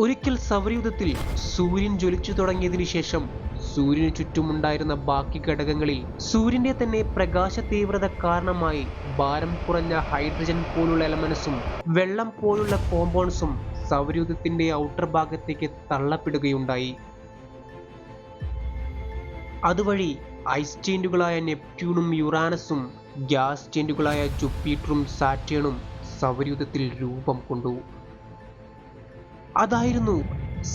ഒരിക്കൽ സൗരയൂഥത്തിൽ സൂര്യൻ ജ്വലിച്ചു തുടങ്ങിയതിനു ശേഷം സൂര്യന് ചുറ്റുമുണ്ടായിരുന്ന ബാക്കി ഘടകങ്ങളിൽ സൂര്യന്റെ തന്നെ പ്രകാശ തീവ്രത കാരണമായി ഭാരം കുറഞ്ഞ ഹൈഡ്രജൻ പോലുള്ള എലമെന്റ്സും വെള്ളം പോലുള്ള കോമ്പൗണ്ട്സും സൗരയൂഥത്തിന്റെ ഔട്ടർ ഭാഗത്തേക്ക് തള്ളപ്പെടുകയുണ്ടായി. അതുവഴി ഐസ് ജെയിന്റുകളായ നെപ്റ്റ്യൂണും യുറാനസും ഗ്യാസ് ജെയിന്റുകളായ ജൂപ്പിറ്ററും സാറ്റേണും സൗരയൂഥത്തിൽ രൂപം കൊണ്ടു. അതായിരുന്നു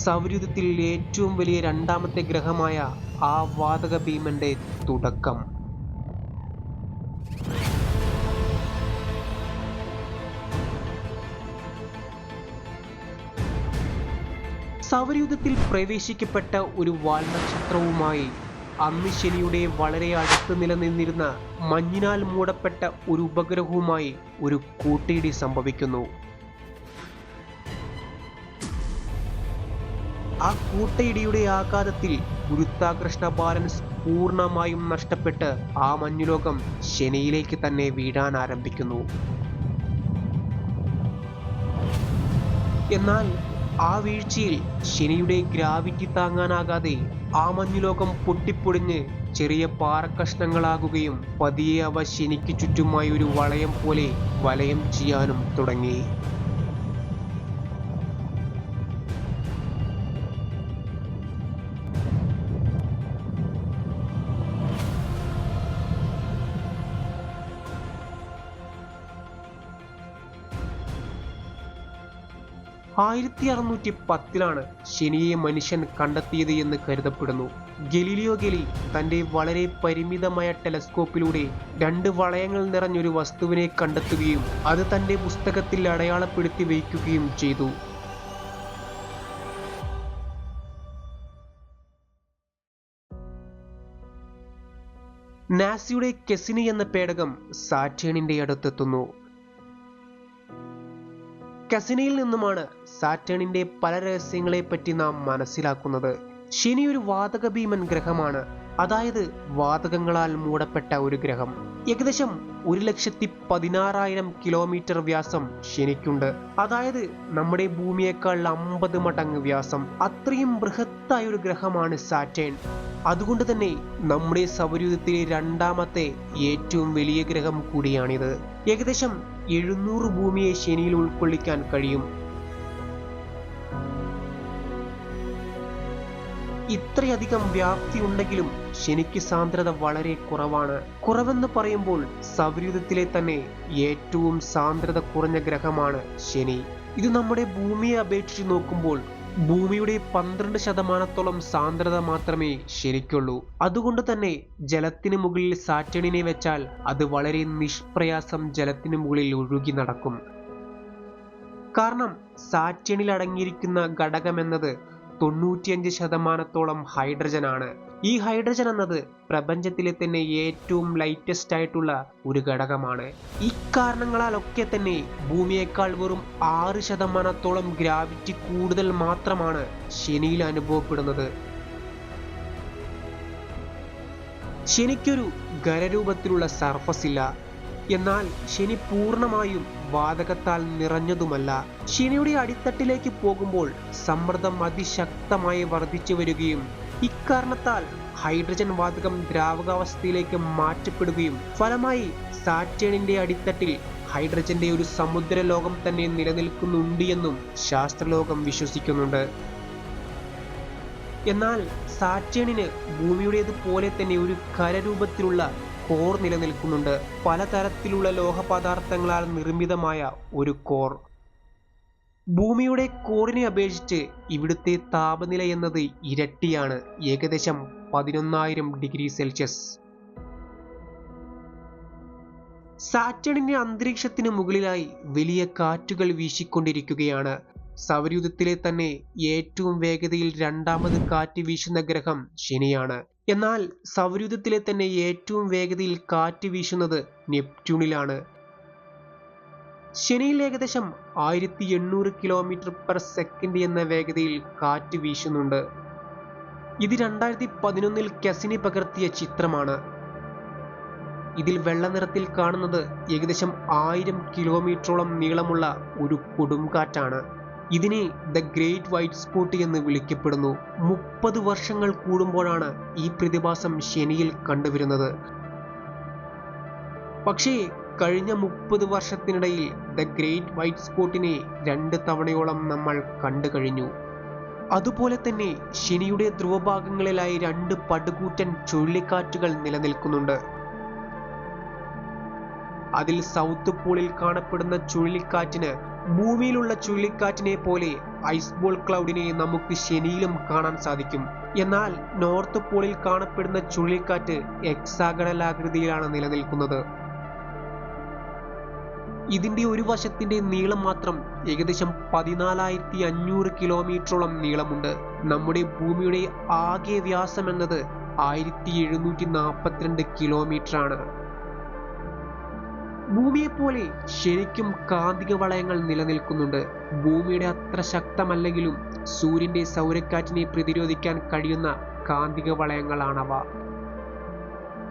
സൗരയൂഥത്തിൽ ഏറ്റവും വലിയ രണ്ടാമത്തെ ഗ്രഹമായ ആ വാതക ഭീമന്റെ തുടക്കം. സൗരയൂഥത്തിൽ പ്രവേശിക്കപ്പെട്ട ഒരു വാൽനക്ഷത്രവുമായി അന്ന് ശനിയുടെ വളരെ അടുത്ത് നിലനിന്നിരുന്ന മഞ്ഞിനാൽ മൂടപ്പെട്ട ഒരു ഉപഗ്രഹവുമായി ഒരു കൂട്ടിയിടി സംഭവിക്കുന്നു. ആ കൂട്ടയിടിയുടെ ആഘാതത്തിൽ ഗുരുത്വാകർഷണ ബാലൻസ് പൂർണ്ണമായും നഷ്ടപ്പെട്ട് ആ മഞ്ഞുലോകം ശനിയിലേക്ക് തന്നെ വീഴാൻ ആരംഭിക്കുന്നു. എന്നാൽ ആ വീഴ്ചയിൽ ശനിയുടെ ഗ്രാവിറ്റി താങ്ങാനാകാതെ ആ മഞ്ഞുലോകം പൊട്ടിപ്പൊടിഞ്ഞ് ചെറിയ പാറക്കഷ്ണങ്ങളാകുകയും പതിയെ അവ ശനിക്ക് ചുറ്റുമായി ഒരു വളയം പോലെ വലയം ചെയ്യാനും തുടങ്ങി. ആയിരത്തി 610 ശനിയെ മനുഷ്യൻ കണ്ടെത്തിയത് എന്ന് കരുതപ്പെടുന്നു. ഗലീലിയോ ഗലി തന്റെ വളരെ പരിമിതമായ ടെലസ്കോപ്പിലൂടെ 2 വളയങ്ങൾ നിറഞ്ഞൊരു വസ്തുവിനെ കണ്ടെത്തുകയും അത് തന്റെ പുസ്തകത്തിൽ അടയാളപ്പെടുത്തി വയ്ക്കുകയും ചെയ്തു. നാസയുടെ കെസിനി എന്ന പേടകം സാറ്റേണിന്റെ അടുത്തെത്തുന്നു. കസിനിയിൽ നിന്നുമാണ് സാറ്റേണിന്റെ പല രഹസ്യങ്ങളെപ്പറ്റി നാം മനസ്സിലാക്കുന്നത്. ശനി ഒരു വാതക ഭീമൻ ഗ്രഹമാണ്, അതായത് വാതകങ്ങളാൽ മൂടപ്പെട്ട ഒരു ഗ്രഹം. ഏകദേശം 1,16,000 കിലോമീറ്റർ വ്യാസം ശനിക്കുണ്ട്. അതായത് നമ്മുടെ ഭൂമിയേക്കാൾ 50 മടങ്ങ് വ്യാസം. അത്രയും ബൃഹത്തായ ഒരു ഗ്രഹമാണ് സാറ്റേൺ. അതുകൊണ്ട് തന്നെ നമ്മുടെ സൗരയൂഥത്തിലെ രണ്ടാമത്തെ ഏറ്റവും വലിയ ഗ്രഹം കൂടിയാണിത്. ഏകദേശം 700 ഭൂമിയെ ശനിയിൽ ഉൾക്കൊള്ളിക്കാൻ കഴിയും. ഇത്രയധികം വ്യാപ്തി ഉണ്ടെങ്കിലും ശനിക്ക് സാന്ദ്രത വളരെ കുറവാണ്. കുറവെന്ന് പറയുമ്പോൾ സൗരയൂഥത്തിലെ തന്നെ ഏറ്റവും സാന്ദ്രത കുറഞ്ഞ ഗ്രഹമാണ് ശനി. ഇത് നമ്മുടെ ഭൂമിയെ അപേക്ഷിച്ച് നോക്കുമ്പോൾ ഭൂമിയുടെ 12% സാന്ദ്രത മാത്രമേ ശനിക്കുള്ളൂ. അതുകൊണ്ട് തന്നെ ജലത്തിന് മുകളിൽ സാറ്റേണിനെ വെച്ചാൽ അത് വളരെ നിഷ്പ്രയാസം ജലത്തിന് മുകളിൽ ഒഴുകി നടക്കും. കാരണം സാറ്റേണിൽ അടങ്ങിയിരിക്കുന്ന ഘടകമെന്നത് 95% ഹൈഡ്രജൻ ആണ്. ഈ ഹൈഡ്രജൻ എന്നത് പ്രപഞ്ചത്തിലെ തന്നെ ഏറ്റവും ലൈറ്റസ്റ്റ് ആയിട്ടുള്ള ഒരു ഘടകമാണ്. ഇക്കാരണങ്ങളാലൊക്കെ തന്നെ ഭൂമിയേക്കാൾ വെറും 6% ഗ്രാവിറ്റി കൂടുതൽ മാത്രമാണ് ശനിയിൽ അനുഭവപ്പെടുന്നത്. ശനിക്കൊരു ഖരരൂപത്തിലുള്ള സർഫസ് ഇല്ല. എന്നാൽ ശനി പൂർണ്ണമായും വാതകത്താൽ നിറഞ്ഞതുമല്ല. ശനിയുടെ അടിത്തട്ടിലേക്ക് പോകുമ്പോൾ സമ്മർദ്ദം അതിശക്തമായി വർദ്ധിച്ചു വരികയും ഇക്കാരണത്താൽ ഹൈഡ്രജൻ വാതകം ദ്രാവകാവസ്ഥയിലേക്ക് മാറ്റപ്പെടുകയും ഫലമായി സാറ്റേണിന്റെ അടിത്തട്ടിൽ ഹൈഡ്രജന്റെ ഒരു സമുദ്ര ലോകം തന്നെ നിലനിൽക്കുന്നുണ്ട് എന്നും ശാസ്ത്രലോകം വിശ്വസിക്കുന്നുണ്ട്. എന്നാൽ സാറ്റേണിന് ഭൂമിയുടേതുപോലെ തന്നെ ഒരു ഖരരൂപത്തിലുള്ള കോർ നിലനിൽക്കുന്നുണ്ട്. പലതരത്തിലുള്ള ലോഹപദാർത്ഥങ്ങളാൽ നിർമ്മിതമായ ഒരു കോർ. ഭൂമിയുടെ കോറിനെ അപേക്ഷിച്ച് ഇവിടുത്തെ താപനില എന്നത് ഇരട്ടിയാണ്, ഏകദേശം 11,000 ഡിഗ്രി സെൽഷ്യസ്. സാറ്റേണിന്റെ അന്തരീക്ഷത്തിന് മുകളിലായി വലിയ കാറ്റുകൾ വീശിക്കൊണ്ടിരിക്കുകയാണ്. സൗരയൂഥത്തിലെ തന്നെ ഏറ്റവും വേഗതയിൽ രണ്ടാമത് കാറ്റ് വീശുന്ന ഗ്രഹം ശനിയാണ്. എന്നാൽ സൗരയൂഥത്തിലെ തന്നെ ഏറ്റവും വേഗതയിൽ കാറ്റ് വീശുന്നത് നെപ്റ്റ്യൂണിലാണ്. ശനിയിൽ ഏകദേശം 1800 km/s എന്ന വേഗതയിൽ കാറ്റ് വീശുന്നുണ്ട്. ഇത് 2011 കസിനി പകർത്തിയ ചിത്രമാണ്. ഇതിൽ വെള്ള നിറത്തിൽ കാണുന്നത് ഏകദേശം 1000 കിലോമീറ്ററോളം നീളമുള്ള ഒരു കൊടുങ്കാറ്റാണ്. ഇതിനെ ദ ഗ്രേറ്റ് വൈറ്റ് സ്പോട്ട് എന്ന് വിളിക്കപ്പെടുന്നു. 30 വർഷങ്ങൾ കൂടുമ്പോഴാണ് ഈ പ്രതിഭാസം ശനിയിൽ കണ്ടുവരുന്നത്. പക്ഷേ കഴിഞ്ഞ 30 വർഷത്തിനിടയിൽ ദ ഗ്രേറ്റ് വൈറ്റ് സ്പോട്ടിനെ 2 തവണയോളം നമ്മൾ കണ്ടു കഴിഞ്ഞു. അതുപോലെ തന്നെ ശനിയുടെ ധ്രുവഭാഗങ്ങളിലായി 2 പടുകൂറ്റൻ ചുഴലിക്കാറ്റുകൾ നിലനിൽക്കുന്നുണ്ട്. അതിൽ സൗത്ത് പോളിൽ കാണപ്പെടുന്ന ചുഴലിക്കാറ്റിന് ഭൂമിയിലുള്ള ചുഴലിക്കാറ്റിനെ പോലെ ഐസ് ബോൾ ക്ലൗഡിനെ നമുക്ക് ശനിയിലും കാണാൻ സാധിക്കും. എന്നാൽ നോർത്ത് പോളിൽ കാണപ്പെടുന്ന ചുഴലിക്കാറ്റ് ഹെക്സാഗണൽ ആകൃതിയിലാണ് നിലനിൽക്കുന്നത്. ഇതിന്റെ ഒരു വശത്തിന്റെ നീളം മാത്രം ഏകദേശം 14,500 കിലോമീറ്ററോളം നീളമുണ്ട്. നമ്മുടെ ഭൂമിയുടെ ആകെ വ്യാസം എന്നത് 1742 കിലോമീറ്റർ ആണ്. ഭൂമിയെപ്പോലെ ശരിക്കും കാന്തിക വളയങ്ങൾ നിലനിൽക്കുന്നുണ്ട്. ഭൂമിയുടെ അത്ര ശക്തമല്ലെങ്കിലും സൂര്യന്റെ സൗരക്കാറ്റിനെ പ്രതിരോധിക്കാൻ കഴിയുന്ന കാന്തിക വളയങ്ങളാണവ.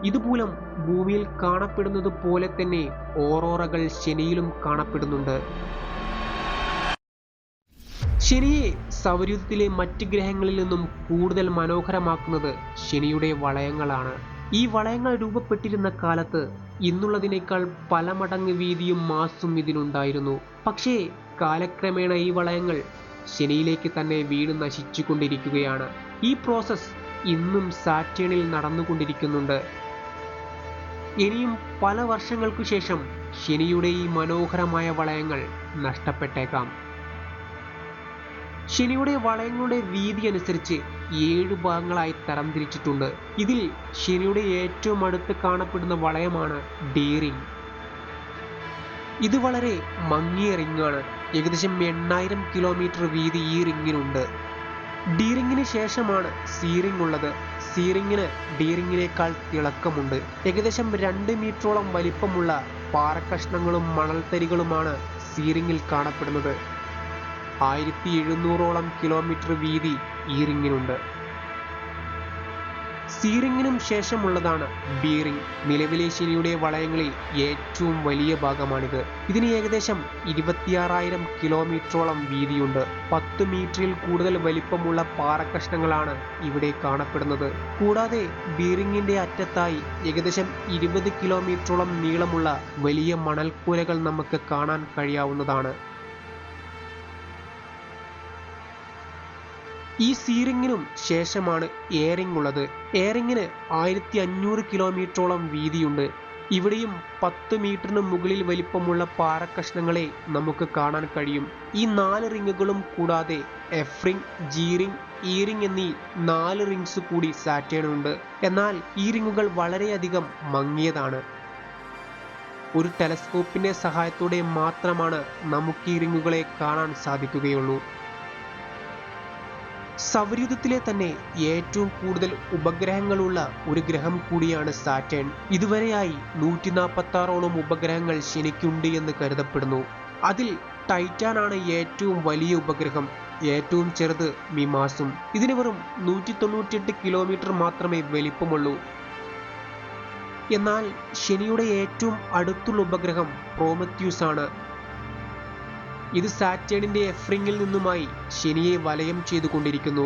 ഇതുമൂലം ഭൂമിയിൽ കാണപ്പെടുന്നത് പോലെ തന്നെ ഓറോറകൾ ശനിയിലും കാണപ്പെടുന്നുണ്ട്. ശനിയെ സൗരയൂഥത്തിലെ മറ്റ് ഗ്രഹങ്ങളിൽ നിന്നും കൂടുതൽ മനോഹരമാക്കുന്നത് ശനിയുടെ വളയങ്ങളാണ്. ഈ വളയങ്ങൾ രൂപപ്പെട്ടിരുന്ന കാലത്ത് ഇന്നുള്ളതിനേക്കാൾ പല മടങ്ങ് വീതിയും മാസും ഇതിനുണ്ടായിരുന്നു. പക്ഷേ കാലക്രമേണ ഈ വളയങ്ങൾ ശനിയിലേക്ക് തന്നെ വീണ് നശിച്ചുകൊണ്ടിരിക്കുകയാണ്. ഈ പ്രോസസ് ഇന്നും സാറ്റേണിൽ നടന്നുകൊണ്ടിരിക്കുന്നുണ്ട്. ഇനിയും പല വർഷങ്ങൾക്കു ശേഷം ശനിയുടെ ഈ മനോഹരമായ വളയങ്ങൾ നഷ്ടപ്പെട്ടേക്കാം. ശനിയുടെ വളയങ്ങളുടെ വീതി അനുസരിച്ച് 7 ഭാഗങ്ങളായി തരംതിരിച്ചിട്ടുണ്ട്. ഇതിൽ ശനിയുടെ ഏറ്റവും അടുത്ത് കാണപ്പെടുന്ന വളയമാണ് ഡി റിംഗ്. ഇത് വളരെ മങ്ങിയ റിംഗാണ്. ഏകദേശം 8000 കിലോമീറ്റർ വീതി ഈ റിംഗിനുണ്ട്. ഡി റിംഗിന് ശേഷമാണ് സി റിംഗ് ഉള്ളത്. സി റിംഗിന് ഡി റിംഗിനേക്കാൾ തിളക്കമുണ്ട്. ഏകദേശം 2 മീറ്ററോളം വലിപ്പമുള്ള പാറക്കഷ്ണങ്ങളും മണൽത്തരികളുമാണ് സി റിംഗിൽ കാണപ്പെടുന്നത്. 1700ഓളം കിലോമീറ്റർ വീതി ഈ റിംഗിനുണ്ട്. സി റിംഗിനും ശേഷമുള്ളതാണ് ബി റിംഗ്. നിലവിലെ ശനിയുടെ വളയങ്ങളിൽ ഏറ്റവും വലിയ ഭാഗമാണിത്. ഇതിന് ഏകദേശം 26,000 കിലോമീറ്ററോളം വീതിയുണ്ട്. 10 മീറ്ററിൽ കൂടുതൽ വലിപ്പമുള്ള പാറക്കഷ്ണങ്ങളാണ് ഇവിടെ കാണപ്പെടുന്നത്. കൂടാതെ ബി റിംഗിന്റെ അറ്റത്തായി ഏകദേശം 20 കിലോമീറ്ററോളം നീളമുള്ള വലിയ മണൽക്കൂരകൾ നമുക്ക് കാണാൻ കഴിയാവുന്നതാണ്. ഈ സി റിംഗിനും ശേഷമാണ് എ റിംഗ് ഉള്ളത്. എ റിംഗിന് 1500 കിലോമീറ്ററോളം വീതിയുണ്ട്. ഇവിടെയും 10 മീറ്ററിന് മുകളിൽ വലിപ്പമുള്ള പാറക്കഷ്ണങ്ങളെ നമുക്ക് കാണാൻ കഴിയും. ഈ 4 റിംഗുകളും കൂടാതെ F ring, G ring, E ring എന്നീ 4 റിംഗ്സ് കൂടി സാറ്റേണിനുണ്ട്. എന്നാൽ ഈ റിംഗുകൾ വളരെയധികം മങ്ങിയതാണ്. ഒരു ടെലസ്കോപ്പിന്റെ സഹായത്തോടെ മാത്രമാണ് നമുക്ക് ഈ റിംഗുകളെ കാണാൻ സാധിക്കുകയുള്ളൂ. സൗരയൂഥത്തിലെ തന്നെ ഏറ്റവും കൂടുതൽ ഉപഗ്രഹങ്ങളുള്ള ഒരു ഗ്രഹം കൂടിയാണ് സാറ്റേൺ. ഇതുവരെയായി 146ഓളം ഉപഗ്രഹങ്ങൾ ശനിക്കുണ്ട് എന്ന് കരുതപ്പെടുന്നു. അതിൽ ടൈറ്റാൻ ആണ് ഏറ്റവും വലിയ ഉപഗ്രഹം. ഏറ്റവും ചെറുത് മിമാസും. ഇതിന് വെറും 198 കിലോമീറ്റർ മാത്രമേ വലിപ്പമുള്ളൂ. എന്നാൽ ശനിയുടെ ഏറ്റവും അടുത്തുള്ള ഉപഗ്രഹം പ്രോമെത്യൂസ് ആണ്. ഇത് സാറ്റേണിന്റെ എഫ് റിംഗിൽ നിന്നുമായി ശനിയെ വലയം ചെയ്തുകൊണ്ടിരിക്കുന്നു.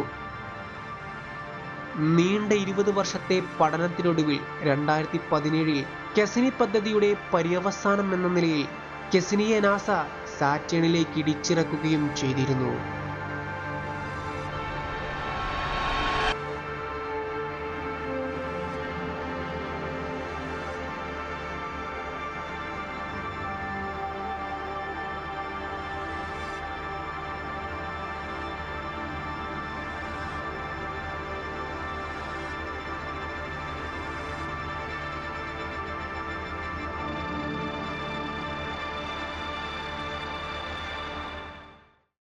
നീണ്ട 20 വർഷത്തെ പഠനത്തിനൊടുവിൽ 2017 കെസിനി പദ്ധതിയുടെ പര്യവസാനം എന്ന നിലയിൽ കെസിനിയെ നാസ സാറ്റേണിലേക്ക് ഇടിച്ചിറക്കുകയും ചെയ്തിരുന്നു.